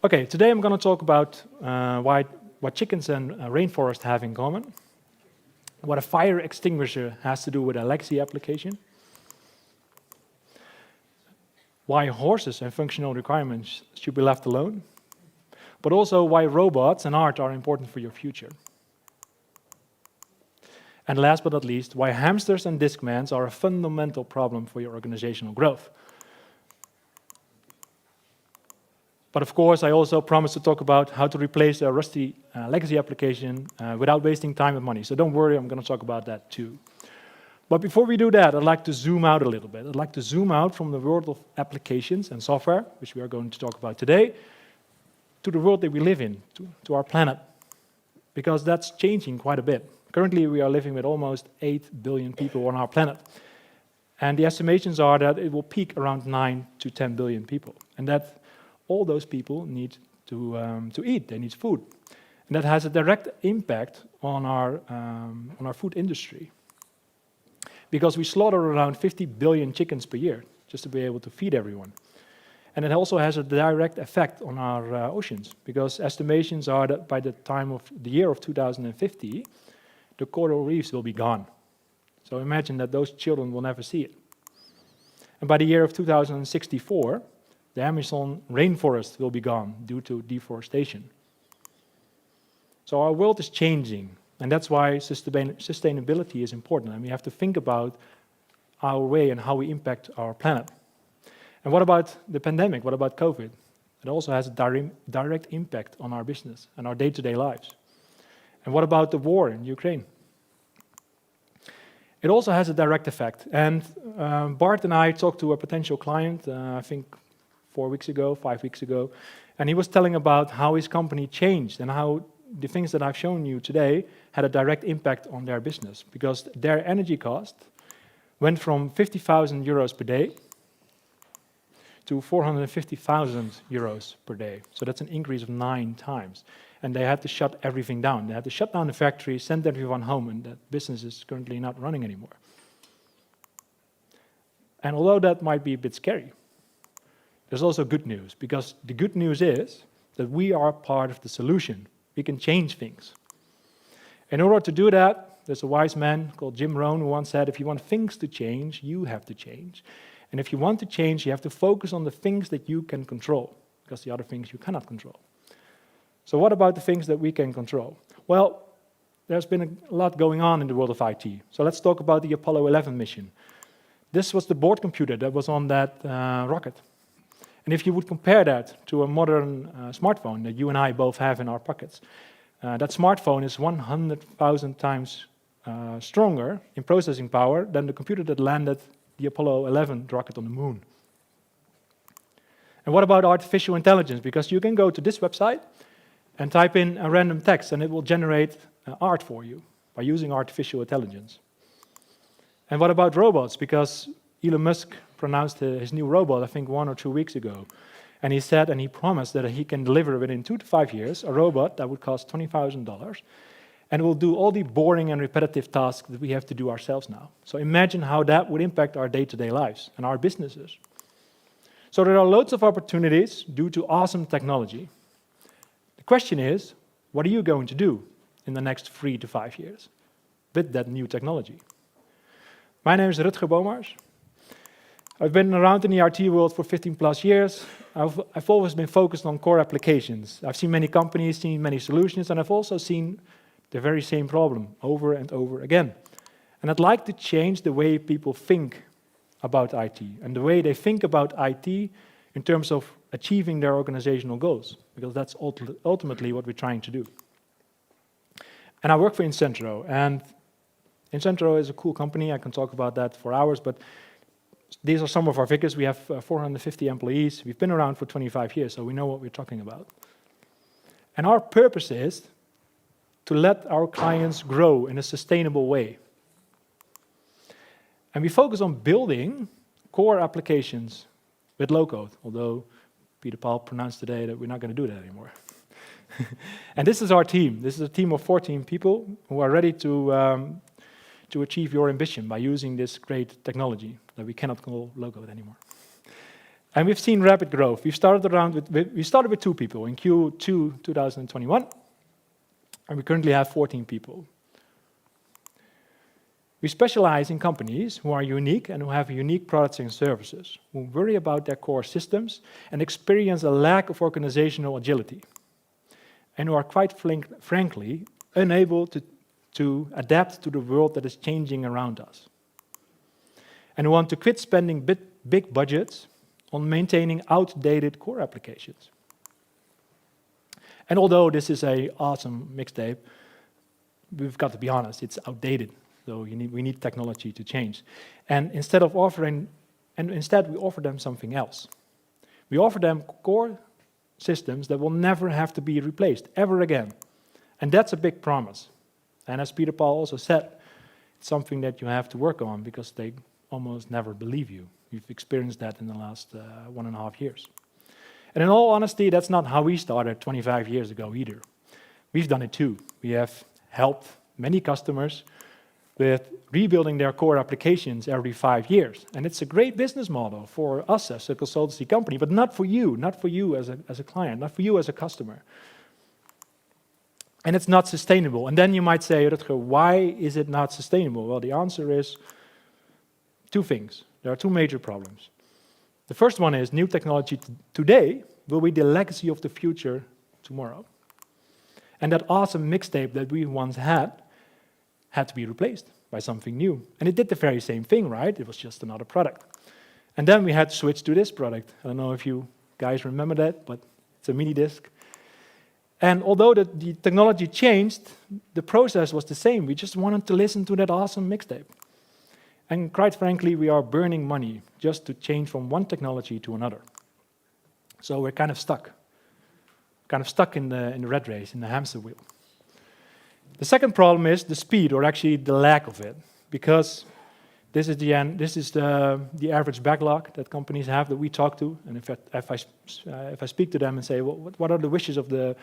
Okay, today I'm going to talk about what chickens and rainforest have in common, what a fire extinguisher has to do with a legacy application, why horses and functional requirements should be left alone, but also why robots and art are important for your future. And last but not least, why hamsters and discmans are a fundamental problem for your organizational growth. But of course, I also promised to talk about how to replace a rusty legacy application without wasting time and money. So don't worry, I'm going to talk about that too. But before we do that, I'd like to zoom out a little bit. I'd like to zoom out from the world of applications and software, which we are going to talk about today, to the world that we live in, to our planet, because that's changing quite a bit. Currently, we are living with almost 8 billion people on our planet. And the estimations are that it will peak around 9 to 10 billion people. And that all those people need to eat, they need food. And that has a direct impact on our food industry. Because we slaughter around 50 billion chickens per year, just to be able to feed everyone. And it also has a direct effect on our oceans, because estimations are that by the time of the year of 2050, the coral reefs will be gone. So imagine that those children will never see it. And by the year of 2064, the Amazon rainforest will be gone due to deforestation. So our world is changing, and that's why sustainability is important. And we have to think about our way and how we impact our planet. And what about the pandemic? What about COVID? It also has a direct impact on our business and our day-to-day lives. And what about the war in Ukraine? It also has a direct effect. And Bart and I talked to a potential client, I think 5 weeks ago, and he was telling about how his company changed and how the things that I've shown you today had a direct impact on their business, because their energy cost went from 50,000 euros per day to 450,000 euros per day. So that's an increase of 9 times. And they had to shut everything down. They had to shut down the factory, send everyone home, and that business is currently not running anymore. And although that might be a bit scary, there's also good news, because the good news is that we are part of the solution. We can change things. In order to do that, there's a wise man called Jim Rohn who once said, if you want things to change, you have to change. And if you want to change, you have to focus on the things that you can control, because the other things you cannot control. So what about the things that we can control? Well, there's been a lot going on in the world of IT. So let's talk about the Apollo 11 mission. This was the board computer that was on that rocket. And if you would compare that to a modern smartphone that you and I both have in our pockets, that smartphone is 100,000 times stronger in processing power than the computer that landed the Apollo 11 rocket on the moon. And what about artificial intelligence? Because you can go to this website and type in a random text, and it will generate art for you by using artificial intelligence. And what about robots? Because Elon Musk pronounced his new robot, I think 1 or 2 weeks ago. And he said, and he promised that he can deliver within 2 to 5 years a robot that would cost $20,000 and will do all the boring and repetitive tasks that we have to do ourselves now. So imagine how that would impact our day-to-day lives and our businesses. So there are loads of opportunities due to awesome technology. The question is, what are you going to do in the next 3 to 5 years with that new technology? My name is Rutger Boomars. I've been around in the IT world for 15 plus years. I've always been focused on core applications. I've seen many companies, seen many solutions, and I've also seen the very same problem over and over again. And I'd like to change the way people think about IT and the way they think about IT in terms of achieving their organizational goals, because that's ultimately what we're trying to do. And I work for Incentro, and Incentro is a cool company. I can talk about that for hours, but these are some of our figures. We have 450 employees. We've been around for 25 years, so we know what we're talking about. And our purpose is to let our clients grow in a sustainable way. And we focus on building core applications with low-code, although Peter Paul pronounced today that we're not going to do that anymore. And this is our team. This is a team of 14 people who are ready to achieve your ambition by using this great technology that we cannot call low-code anymore. And we've seen rapid growth. We started with 2 people in Q2 2021, and we currently have 14 people. We specialize in companies who are unique and who have unique products and services, who worry about their core systems and experience a lack of organizational agility, and who are quite frankly unable to adapt to the world that is changing around us, and who want to quit spending big budgets on maintaining outdated core applications. And although this is an awesome mixtape, we've got to be honest, it's outdated. So we need technology to change. And instead we offer them something else. We offer them core systems that will never have to be replaced, ever again. And that's a big promise. And as Peter Paul also said, it's something that you have to work on because they almost never believe you. We've experienced that in the last 1.5 years. And in all honesty, that's not how we started 25 years ago either. We've done it too. We have helped many customers with rebuilding their core applications every 5 years. And it's a great business model for us as a consultancy company, but not for you as a client, not for you as a customer. And it's not sustainable. And then you might say, Rutger, why is it not sustainable? Well, the answer is 2 things. There are 2 major problems. The first one is new technology today will be the legacy of the future tomorrow. And that awesome mixtape that we once had to be replaced by something new. And it did the very same thing, right? It was just another product. And then we had to switch to this product. I don't know if you guys remember that, but it's a mini disc. And although the technology changed, the process was the same. We just wanted to listen to that awesome mixtape. And quite frankly, we are burning money just to change from one technology to another. So we're kind of stuck in the rat race, in the hamster wheel. The second problem is the speed, or actually the lack of it, because this is the average backlog that companies have that we talk to. And if I speak to them and say, well, what are the wishes of the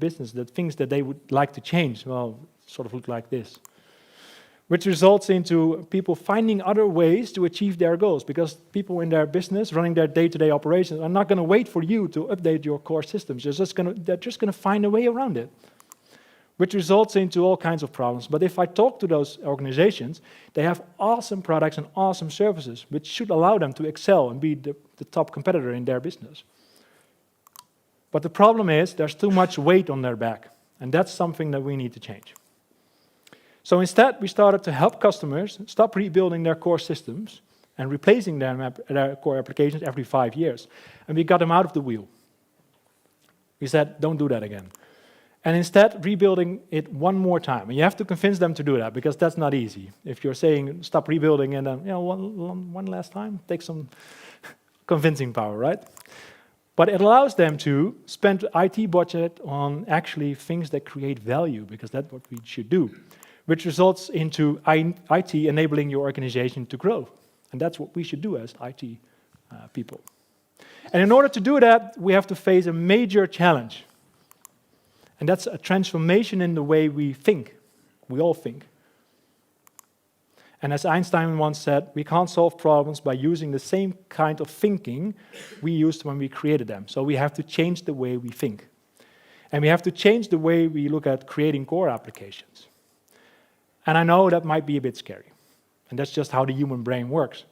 business, the things that they would like to change? Well, it sort of look like this, which results into people finding other ways to achieve their goals, because people in their business running their day-to-day operations are not going to wait for you to update your core systems. They're just going to find a way around it, which results into all kinds of problems. But if I talk to those organizations, they have awesome products and awesome services, which should allow them to excel and be the top competitor in their business. But the problem is there's too much weight on their back, and that's something that we need to change. So instead, we started to help customers stop rebuilding their core systems and replacing their core applications every 5 years. And we got them out of the wheel. We said, don't do that again. And instead, rebuilding it one more time. And you have to convince them to do that, because that's not easy. If you're saying, stop rebuilding, and then one last time, takes some convincing power, right? But it allows them to spend IT budget on actually things that create value, because that's what we should do, which results into IT enabling your organization to grow. And that's what we should do as IT people. And in order to do that, we have to face a major challenge. And that's a transformation in the way we think. We all think. And as Einstein once said, we can't solve problems by using the same kind of thinking we used when we created them. So we have to change the way we think. And we have to change the way we look at creating core applications. And I know that might be a bit scary. And that's just how the human brain works.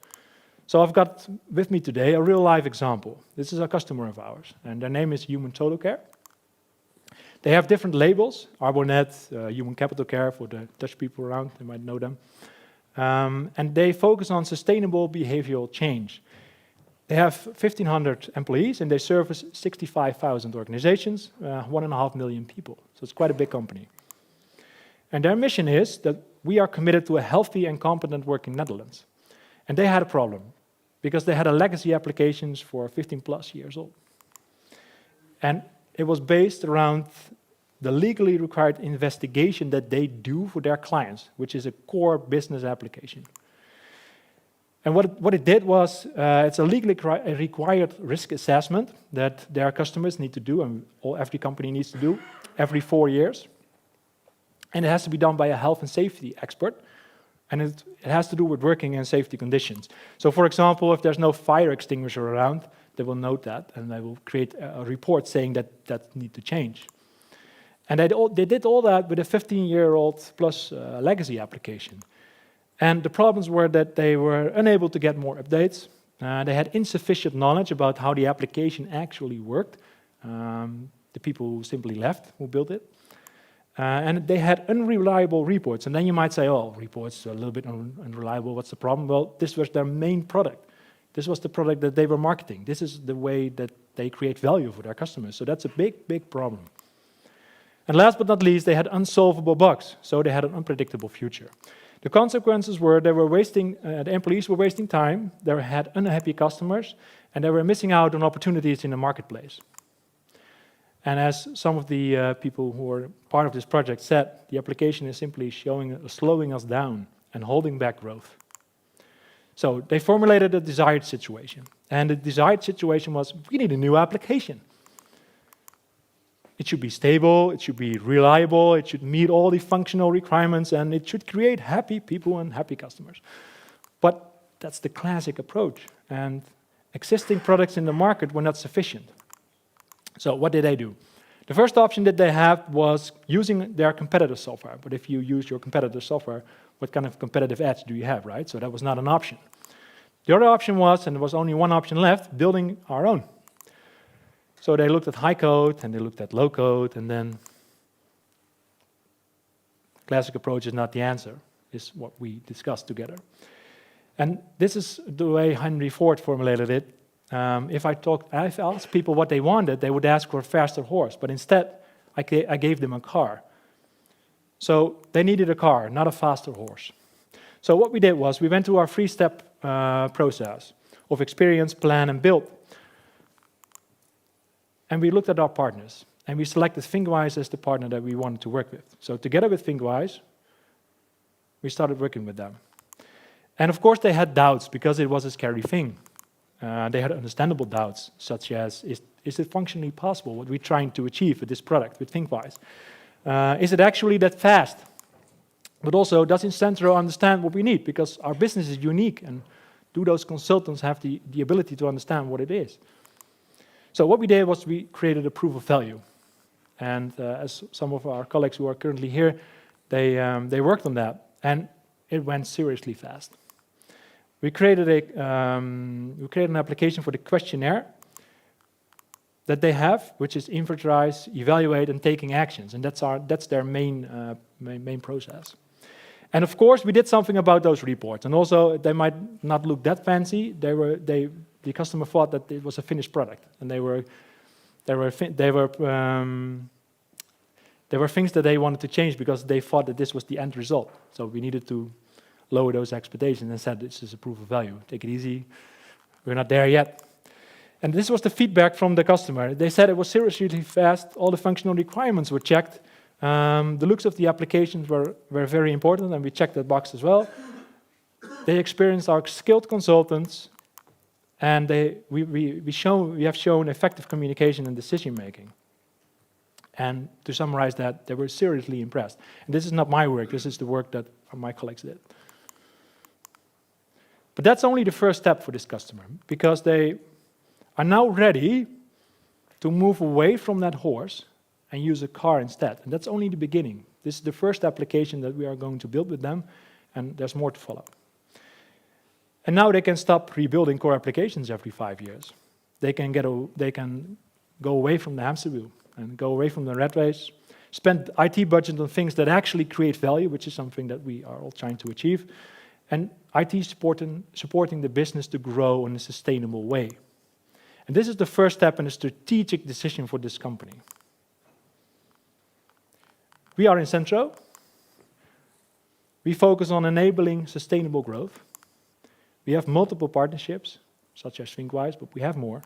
So I've got with me today a real-life example. This is a customer of ours, and their name is Human Total Care. They have different labels, Arbonet, Human Capital Care for the Dutch people around, they might know them. And they focus on sustainable behavioral change. They have 1,500 employees and they service 65,000 organizations, 1.5 million people. So it's quite a big company. And their mission is that we are committed to a healthy and competent working Netherlands. And they had a problem because they had a legacy applications for 15 plus years old. And it was based around the legally required investigation that they do for their clients, which is a core business application. And what it did was, it's a legally required risk assessment that their customers need to do, and every company needs to do, every 4 years. And it has to be done by a health and safety expert, and it has to do with working and safety conditions. So for example, if there's no fire extinguisher around, they will note that, and they will create a report saying that need to change. And they did all that with a 15-year-old plus legacy application. And the problems were that they were unable to get more updates. They had insufficient knowledge about how the application actually worked. The people who simply left, who built it. And they had unreliable reports. And then you might say, oh, reports are a little bit unreliable, what's the problem? Well, this was their main product. This was the product that they were marketing. This is the way that they create value for their customers. So that's a big, big problem. And last but not least, they had unsolvable bugs. So they had an unpredictable future. The consequences were they were wasting, the employees were wasting time, they had unhappy customers, and they were missing out on opportunities in the marketplace. And as some of the people who were part of this project said, the application is simply slowing us down and holding back growth. So they formulated a desired situation. And the desired situation was, we need a new application. It should be stable, it should be reliable, it should meet all the functional requirements, and it should create happy people and happy customers. But that's the classic approach. And existing products in the market were not sufficient. So what did they do? The first option that they had was using their competitor software. But if you use your competitor software, what kind of competitive edge do you have, right? So that was not an option. The other option was, and there was only one option left, building our own. So they looked at high code, and they looked at low code, and then classic approach is not the answer, is what we discussed together. And this is the way Henry Ford formulated it. If I asked people what they wanted, they would ask for a faster horse, but instead I gave them a car. So they needed a car, not a faster horse. So what we did was we went through our three-step process of experience, plan, and build. And we looked at our partners, and we selected ThinkWise as the partner that we wanted to work with. So together with ThinkWise, we started working with them. And of course they had doubts, because it was a scary thing. They had understandable doubts, such as, is it functionally possible, what we're trying to achieve with this product, with ThinkWise? Is it actually that fast? But also, does Incentro understand what we need? Because our business is unique, and do those consultants have the ability to understand what it is? So what we did was we created a proof of value. And as some of our colleagues who are currently here, they worked on that, and it went seriously fast. We created an application for the questionnaire that they have, which is inventorize, evaluate, and taking actions, and that's their main process. And of course, we did something about those reports, and also they might not look that fancy. The customer thought that it was a finished product, and there were things that they wanted to change because they thought that this was the end result. So we needed to lower those expectations and said, this is a proof of value. Take it easy. We're not there yet. And this was the feedback from the customer. They said it was seriously fast. All the functional requirements were checked. The looks of the applications were very important, and we checked that box as well. They experienced our skilled consultants, and we have shown effective communication and decision making. And to summarize that, they were seriously impressed. And this is not my work, this is the work that my colleagues did. But that's only the first step for this customer, because they are now ready to move away from that horse and use a car instead. And that's only the beginning. This is the first application that we are going to build with them, and there's more to follow. And now they can stop rebuilding core applications every 5 years. They can go away from the hamster wheel and go away from the rat race, spend IT budget on things that actually create value, which is something that we are all trying to achieve, and IT supporting the business to grow in a sustainable way. And this is the first step in a strategic decision for this company. We are Incentro. We focus on enabling sustainable growth. We have multiple partnerships, such as ThinkWise, but we have more.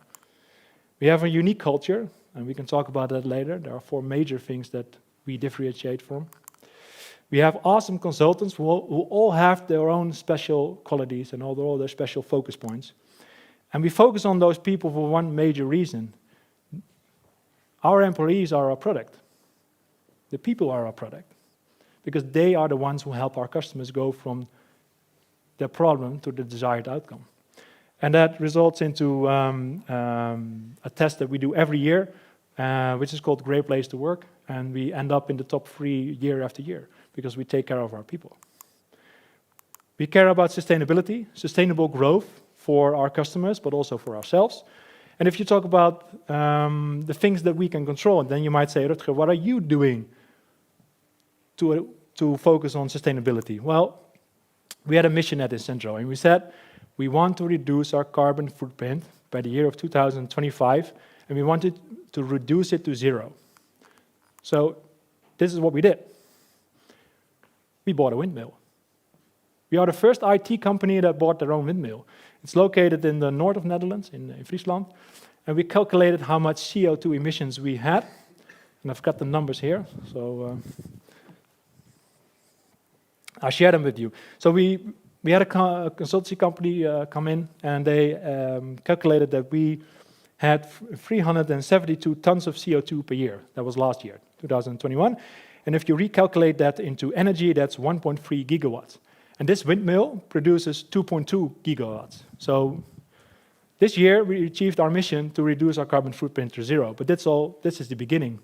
We have a unique culture, and we can talk about that later. There are 4 major things that we differentiate from. We have awesome consultants who all have their own special qualities and all their special focus points. And we focus on those people for one major reason. Our employees are our product. The people are our product. Because they are the ones who help our customers go from their problem to the desired outcome. And that results into a test that we do every year, which is called Great Place to Work. And we end up in the top 3 year after year because we take care of our people. We care about sustainability, sustainable growth for our customers, but also for ourselves. And if you talk about the things that we can control, then you might say, Rutger, what are you doing to focus on sustainability? Well, we had a mission at Incentro, and we said we want to reduce our carbon footprint by the year of 2025, and we wanted to reduce it to 0. So this is what we did. We bought a windmill. We are the first IT company that bought their own windmill. It's located in the north of Netherlands, in Friesland, and we calculated how much CO2 emissions we had, and I've got the numbers here, so I'll share them with you. So we had a consultancy company come in, and they calculated that we had 372 tons of CO2 per year. That was last year, 2021. And if you recalculate that into energy, that's 1.3 gigawatts. And this windmill produces 2.2 gigawatts. So this year, we achieved our mission to reduce our carbon footprint to 0. But this is the beginning.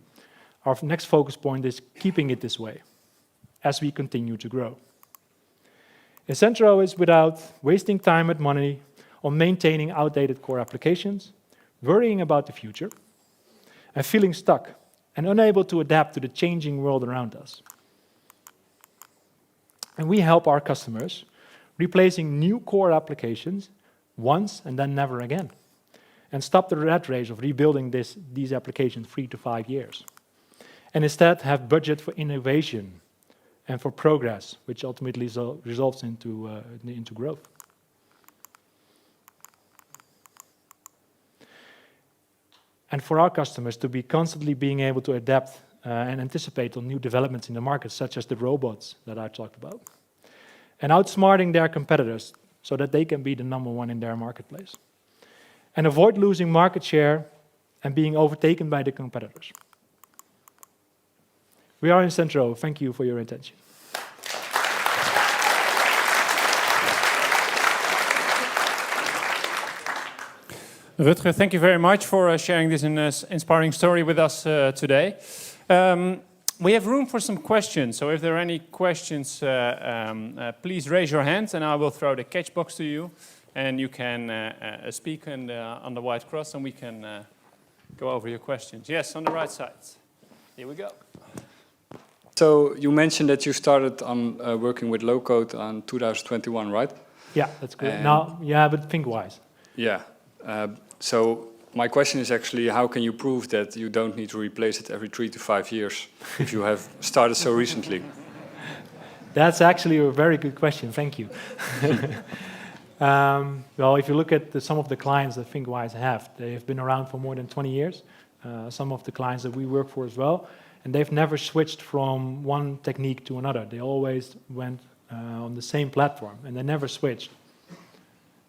Our next focus point is keeping it this way as we continue to grow. Incentro is without wasting time and money on maintaining outdated core applications, worrying about the future, and feeling stuck and unable to adapt to the changing world around us. And we help our customers replacing new core applications once and then never again, and stop the rat race of rebuilding these applications 3 to 5 years, and instead have budget for innovation and for progress, which ultimately results into growth. And for our customers to be constantly being able to adapt and anticipate on new developments in the market, such as the robots that I talked about, and outsmarting their competitors so that they can be the #1 in their marketplace, and avoid losing market share and being overtaken by the competitors. We are Incentro. Thank you for your attention. Rutger, thank you very much for sharing this inspiring story with us today. We have room for some questions, so if there are any questions, please raise your hand and I will throw the catch box to you, and you can speak on the white cross and we can go over your questions. Yes, on the right side. Here we go. So you mentioned that you started on working with low-code in 2021, right? Yeah, that's good. Now, yeah, but think wise. Yeah. So my question is actually, how can you prove that you don't need to replace it every 3 to 5 years if you have started so recently? That's actually a very good question. Thank you. Well, if you look at some of the clients that ThinkWise have, they have been around for more than 20 years. Some of the clients that we work for as well, and they've never switched from one technique to another. They always went on the same platform, and they never switched.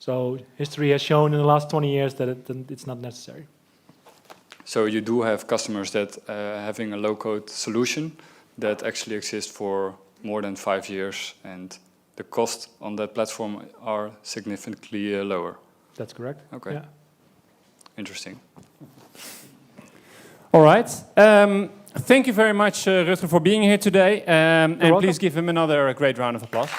So history has shown in the last 20 years that it's not necessary. So you do have customers that having a low-code solution that actually exists for more than 5 years, and the cost on that platform are significantly lower. That's correct. Okay. Yeah. Interesting. All right. Thank you very much, Rutger, for being here today. And welcome. please give him another great round of applause.